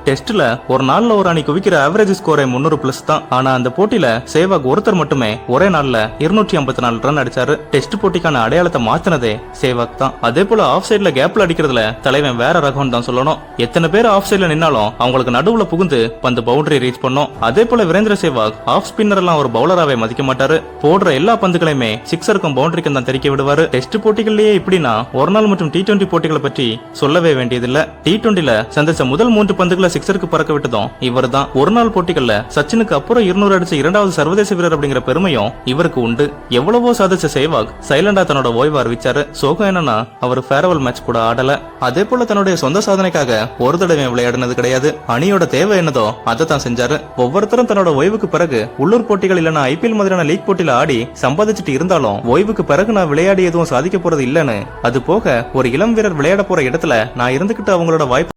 டெஸ்ட்ல ஒரு நாள்ல ஒரு அணி குவிக்கிற ஆவரேஜ் ஸ்கோரே 300+ தான். ஆனா அந்த போட்டியில சேவாக் ஒருத்தர் மட்டுமே ஒரே நாள்ல 254 ரன் அடிச்சாரு. டெஸ்ட் போட்டிக்கான அடையாளத்தை மாத்தினதே சேவாக் தான். அதே போல ஆஃப் சைட்ல கேப்ல அடிக்கிறதுல தலைவன் வேற ரகம் தான் சொல்லணும். எத்தனை பேர் ஆஃப் சைட்ல நின்னாலும் அவங்களுக்கு நடுவுல புகுந்து பந்து பவுண்டரி ரீச் பண்ணும். அதே போல வீரேந்திர சேவாக் ஆஃப் ஸ்பின்னர் எல்லாம் ஒரு பவுலராவே மதிக்க மாட்டாரு. போடுற எல்லா பந்துகளையுமே சிக்ஸருக்கும் பவுண்டரிக்கும் தான் தெரிக்க விடுவாரு. டெஸ்ட் போட்டிகள்லயே இப்படின்னா ஒரு நாள் மற்றும் T20 போட்டிகளை பற்றி சொல்லவே வேண்டியதில்ல. T20ல சந்திச்ச முதல் 3 பந்துகளை சிக்ஸருக்கு பறக்க விட்டதும் இவர் தான். ஒரு நாள் போட்டிகள்ல சச்சினுக்கு அப்புறம் 200 அடிச்ச இரண்டாவது சர்வதேச வீரர் அப்படிங்கிற பெருமையும் இவருக்கு உண்டு. எவ்வளவோ சாதிச்ச சேவாக் சைலண்டா தன்னோட ஓய்வு அறிவிச்சாரு. சோகம் என்னன்னா அவர் ஃபேர்வெல் மேட்ச் கூட ஆடல. அதே போல தன்னுடைய சொந்த சாதனைக்காக ஒரு தடவை விளையாடினது கிடையாது. அணியோட தேவை என்னதோ அதை தான் செஞ்சாரு. ஒவ்வொருத்தரும் தன்னோட ஓய்வுக்கு பிறகு உள்ளூர் போட்டிகள் இல்லனா IPL மாதிரியான லீக் போட்டியில ஆடி சம்பாதிச்சுட்டு இருந்தாலும் ஓய்வுக்கு பிறகு நான் விளையாடி எதுவும் சாதிக்க போறது இல்லன்னு, அது போக ஒரு இளம் வீரர் விளையாட போற இடத்துல நான் இருந்துகிட்டு அவங்களோட வாய்ப்பு